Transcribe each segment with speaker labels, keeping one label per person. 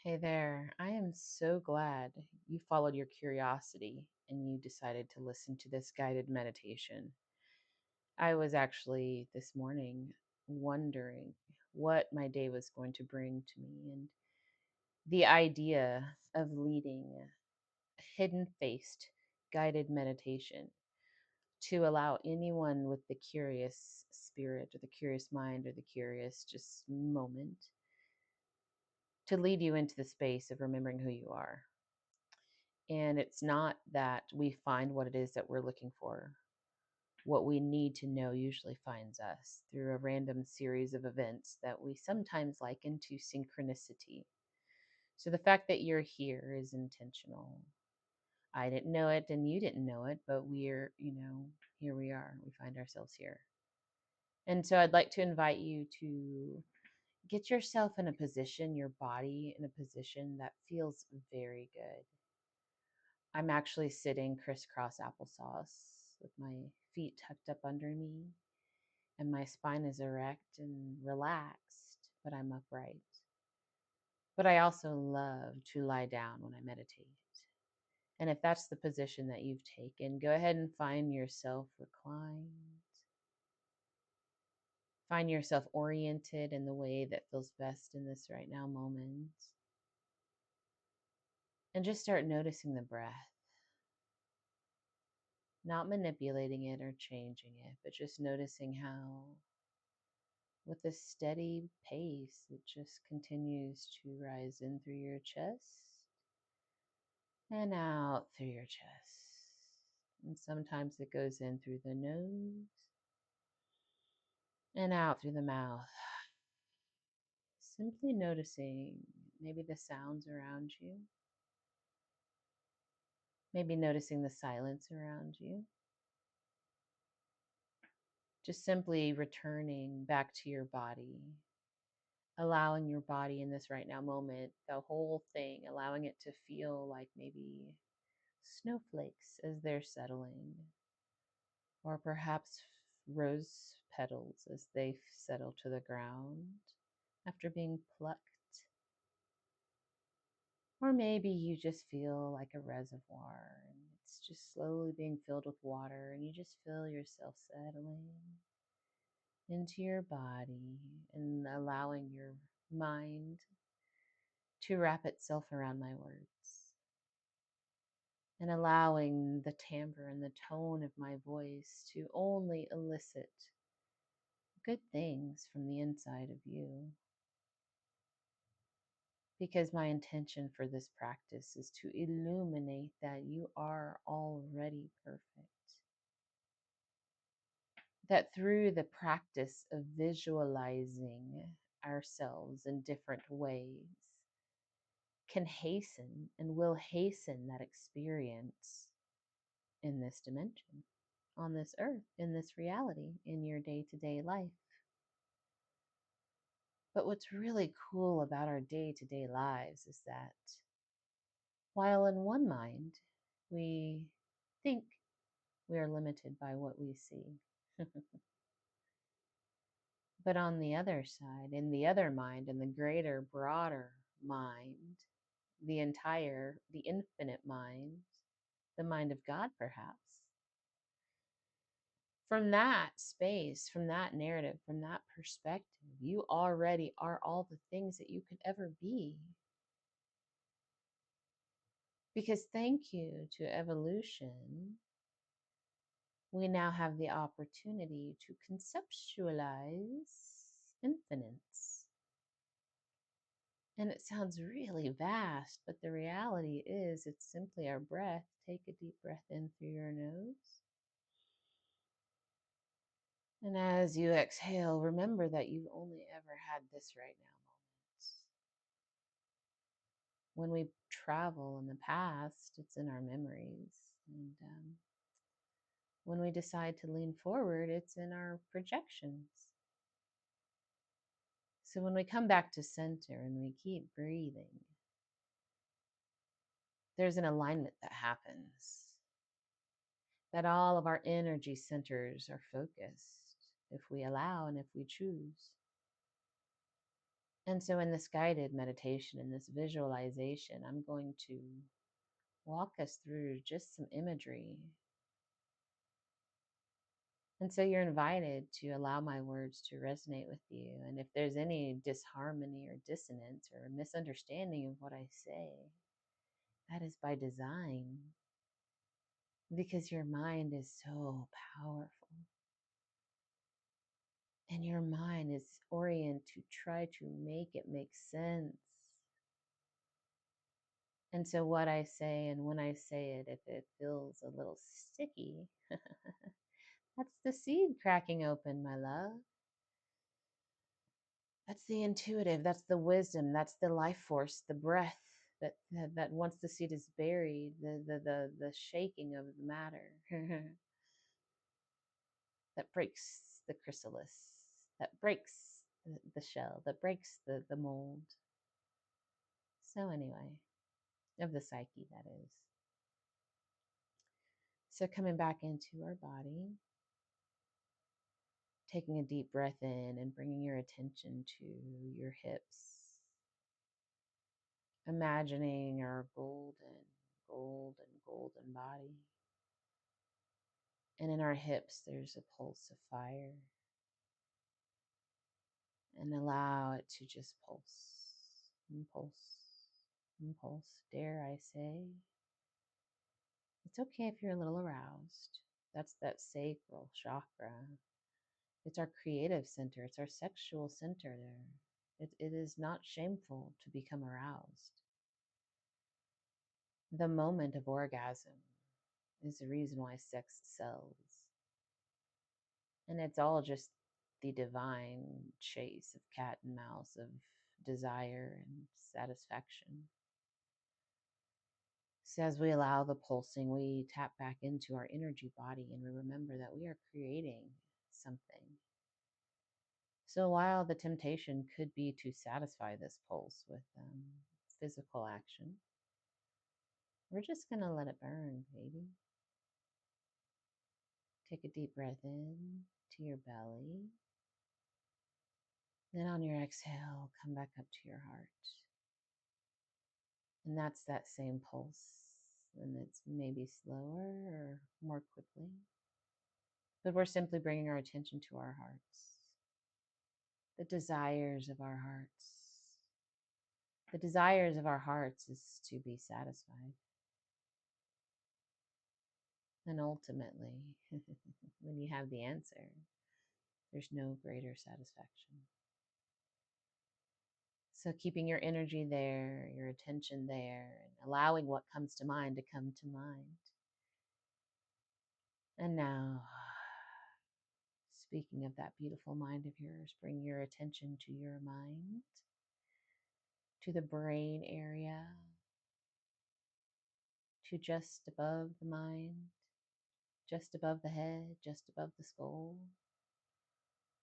Speaker 1: Hey there. I am so glad you followed your curiosity and you decided to listen to this guided meditation. I was actually this morning wondering what my day was going to bring to me, and the idea of leading a hidden faced guided meditation to allow anyone with the curious spirit or the curious mind or the curious just moment to lead you into the space of remembering who you are. And it's not that we find what it is that we're looking for. What we need to know usually finds us through a random series of events that we sometimes liken to synchronicity. So the fact that you're here is intentional. I didn't know it and you didn't know it, but here we are. We find ourselves here. And so I'd like to invite you to get yourself in a position, your body in a position that feels very good. I'm actually sitting crisscross applesauce with my feet tucked up under me, and my spine is erect and relaxed, but I'm upright. But I also love to lie down when I meditate. And if that's the position that you've taken, go ahead and find yourself reclined. Find yourself oriented in the way that feels best in this right now moment. And just start noticing the breath. Not manipulating it or changing it, but just noticing how, with a steady pace, it just continues to rise in through your chest and out through your chest. And sometimes it goes in through the nose and out through the mouth. Simply noticing maybe the sounds around you, maybe noticing the silence around you. Just simply returning back to your body, allowing your body in this right now moment, the whole thing, allowing it to feel like maybe snowflakes as they're settling, or perhaps rose petals as they settle to the ground after being plucked. Or maybe you just feel like a reservoir and it's just slowly being filled with water, and you just feel yourself settling into your body and allowing your mind to wrap itself around my words, and allowing the timbre and the tone of my voice to only elicit good things from the inside of you. Because my intention for this practice is to illuminate that you are already perfect. That through the practice of visualizing ourselves in different ways can hasten and will hasten that experience in this dimension, on this earth, in this reality, in your day to day life. But what's really cool about our day to day lives is that while in one mind we think we are limited by what we see, but on the other side, in the other mind, in the greater, broader mind, the infinite mind, the mind of God, perhaps, from that space, from that narrative, from that perspective, you already are all the things that you could ever be. Because thank you to evolution, we now have the opportunity to conceptualize infinite. And it sounds really vast, but the reality is it's simply our breath. Take a deep breath in through your nose. And as you exhale, remember that you've only ever had this right now moment. When we travel in the past, it's in our memories. And when we decide to lean forward, it's in our projections. So when we come back to center and we keep breathing, there's an alignment that happens, that all of our energy centers are focused if we allow and if we choose. And so, in this guided meditation, in this visualization, I'm going to walk us through just some imagery. And so, you're invited to allow my words to resonate with you. And if there's any disharmony or dissonance or misunderstanding of what I say, that is by design, because your mind is so powerful. And your mind is oriented to try to make it make sense. And so, what I say and when I say it, if it feels a little sticky, that's the seed cracking open, my love. That's the intuitive, that's the wisdom, that's the life force, the breath that once the seed is buried, the shaking of the matter that breaks the chrysalis, that breaks the shell, that breaks the mold. So, anyway, of the psyche, that is. So, coming back into our body, taking a deep breath in and bringing your attention to your hips, imagining our golden body. And in our hips, there's a pulse of fire. And allow it to just pulse and pulse and pulse. Dare I say, it's okay if you're a little aroused. That's that sacral chakra. It's our creative center. It's our sexual center there. It is not shameful to become aroused. The moment of orgasm is the reason why sex sells. And it's all just the divine chase of cat and mouse, of desire and satisfaction. So as we allow the pulsing, we tap back into our energy body and we remember that we are creating something. So while the temptation could be to satisfy this pulse with physical action, we're just going to let it burn, baby. Take a deep breath in to your belly. Then on your exhale, come back up to your heart. And that's that same pulse. And it's maybe slower or more quickly. But we're simply bringing our attention to our hearts, the desires of our hearts. The desires of our hearts is to be satisfied. And ultimately, when you have the answer, there's no greater satisfaction. So keeping your energy there, your attention there, and allowing what comes to mind to come to mind. And now, speaking of that beautiful mind of yours, bring your attention to your mind, to the brain area, to just above the mind, just above the head, just above the skull.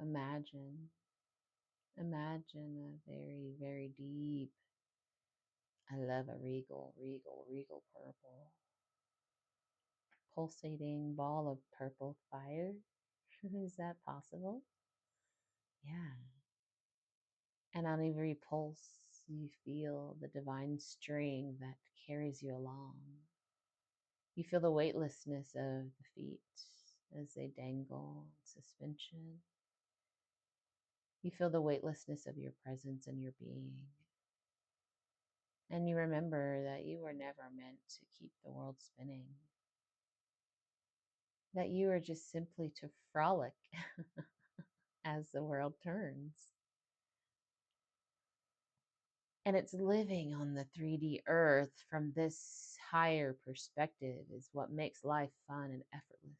Speaker 1: Imagine, imagine a very, very deep, I love a regal purple, pulsating ball of purple fire. Is that possible? Yeah. And on every pulse, you feel the divine string that carries you along. You feel the weightlessness of the feet as they dangle in suspension. You feel the weightlessness of your presence and your being. And you remember that you were never meant to keep the world spinning. That you are just simply to frolic as the world turns. And it's living on the 3D earth from this higher perspective is what makes life fun and effortless.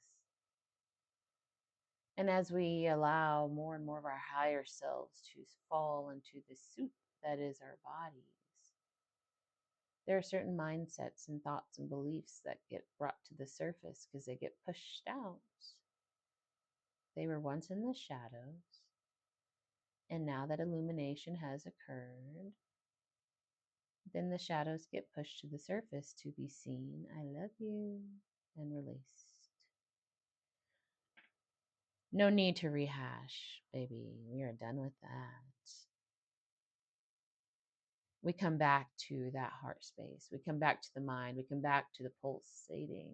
Speaker 1: And as we allow more and more of our higher selves to fall into the soup that is our bodies, there are certain mindsets and thoughts and beliefs that get brought to the surface because they get pushed out. They were once in the shadows, and now that illumination has occurred, then the shadows get pushed to the surface to be seen. I love you, and released. No need to rehash, baby. We are done with that. We come back to that heart space. We come back to the mind. We come back to the pulsating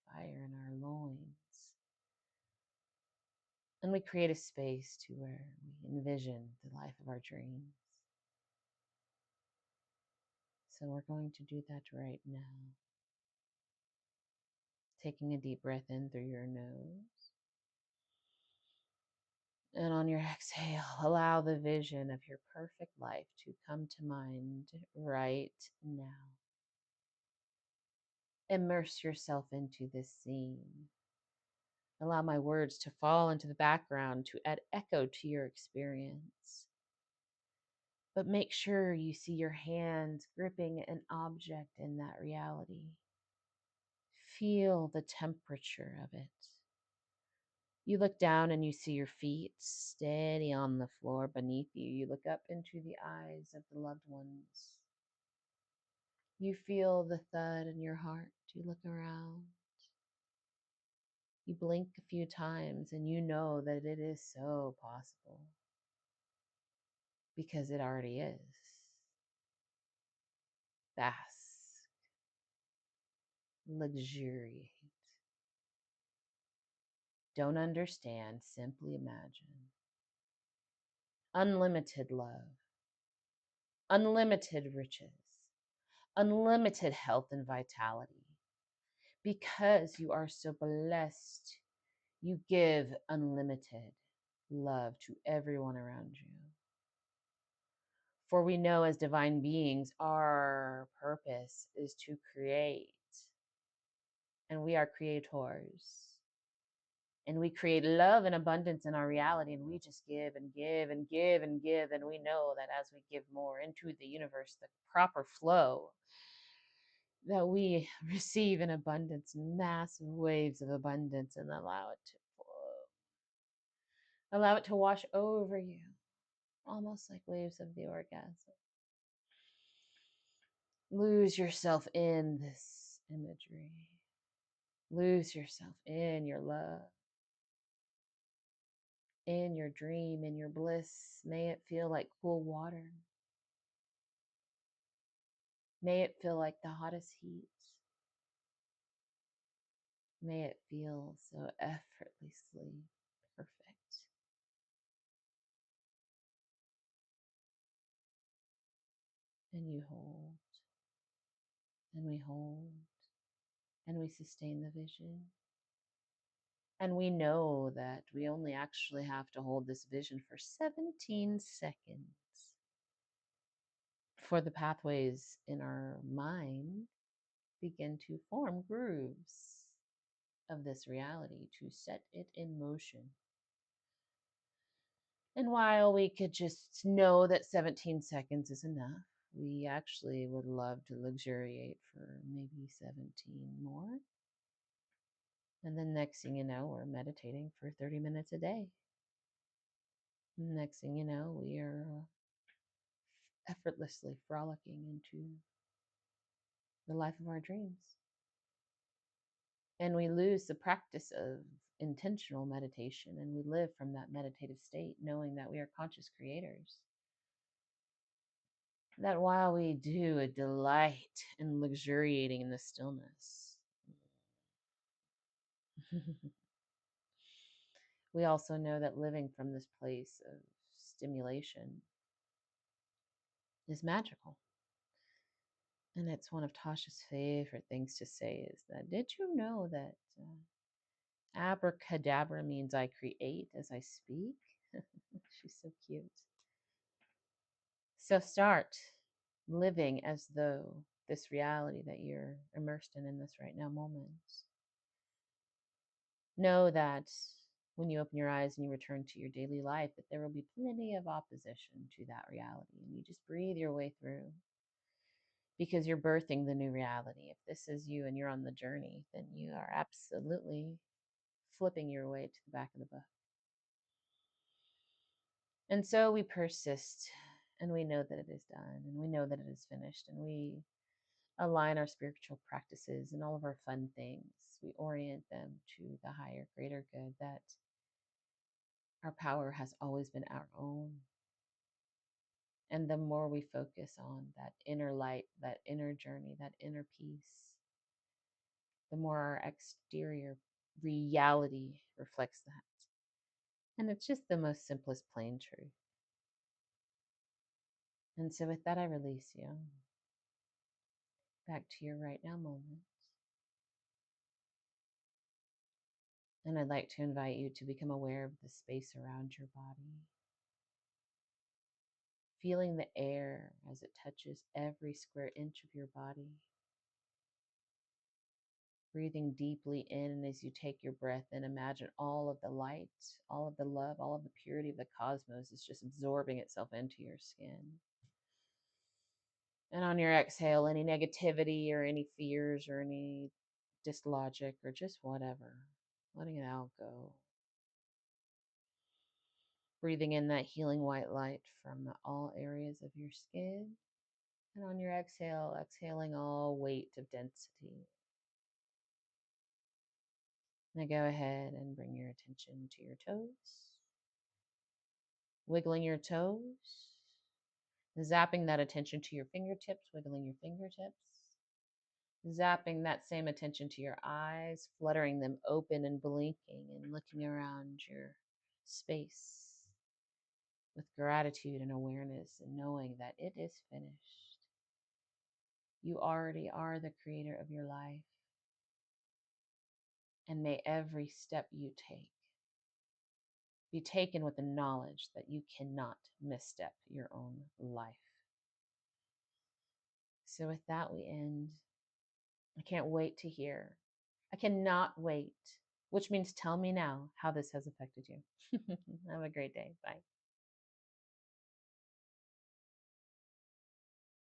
Speaker 1: fire in our loins. And we create a space to where we envision the life of our dreams. So we're going to do that right now. Taking a deep breath in through your nose. And on your exhale, allow the vision of your perfect life to come to mind right now. Immerse yourself into this scene. Allow my words to fall into the background to add echo to your experience. But make sure you see your hands gripping an object in that reality. Feel the temperature of it. You look down and you see your feet steady on the floor beneath you. You look up into the eyes of the loved ones. You feel the thud in your heart. You look around. You blink a few times and you know that it is so possible because it already is. Bask, luxuriate. Don't understand, simply imagine. Unlimited love, unlimited riches, unlimited health and vitality. Because you are so blessed, you give unlimited love to everyone around you. For we know as divine beings, our purpose is to create, and we are creators. And we create love and abundance in our reality, and we just give and give and give and give. And we know that as we give more into the universe, the proper flow, that we receive in abundance, massive waves of abundance, and allow it to flow. Allow it to wash over you, almost like waves of the orgasm. Lose yourself in this imagery. Lose yourself in your love, in your dream, in your bliss. May it feel like cool water. May it feel like the hottest heat. May it feel so effortlessly perfect. And you hold, and we hold, and we sustain the vision. And we know that we only actually have to hold this vision for 17 seconds for the pathways in our mind begin to form grooves of this reality to set it in motion. And while we could just know that 17 seconds is enough, we actually would love to luxuriate for maybe 17 more. And then next thing you know, we're meditating for 30 minutes a day. Next thing you know, we are effortlessly frolicking into the life of our dreams. And we lose the practice of intentional meditation, and we live from that meditative state, knowing that we are conscious creators. That while we do a delight in luxuriating in the stillness, we also know that living from this place of stimulation is magical. And it's one of Tasha's favorite things to say is that, did you know that abracadabra means I create as I speak? She's so cute. So start living as though this reality that you're immersed in this right now moment. Know that when you open your eyes and you return to your daily life, that there will be plenty of opposition to that reality. And you just breathe your way through because you're birthing the new reality. If this is you and you're on the journey, then you are absolutely flipping your way to the back of the book. And so we persist and we know that it is done and we know that it is finished and we align our spiritual practices and all of our fun things. We orient them to the higher, greater good that our power has always been our own. And the more we focus on that inner light, that inner journey, that inner peace, the more our exterior reality reflects that. And it's just the most simplest plain truth. And so, with that, I release you back to your right now moment. And I'd like to invite you to become aware of the space around your body, feeling the air as it touches every square inch of your body. Breathing deeply in, and as you take your breath in, imagine all of the light, all of the love, all of the purity of the cosmos is just absorbing itself into your skin. And on your exhale, any negativity or any fears or any dislogic or just whatever, letting it all go. Breathing in that healing white light from all areas of your skin. And on your exhale, exhaling all weight of density. Now go ahead and bring your attention to your toes. Wiggling your toes. Zapping that attention to your fingertips, wiggling your fingertips. Zapping that same attention to your eyes, fluttering them open and blinking and looking around your space with gratitude and awareness and knowing that it is finished. You already are the creator of your life. And may every step you take be taken with the knowledge that you cannot misstep your own life. So with that, we end. I can't wait to hear. I cannot wait, which means tell me now how this has affected you. Have a great day. Bye.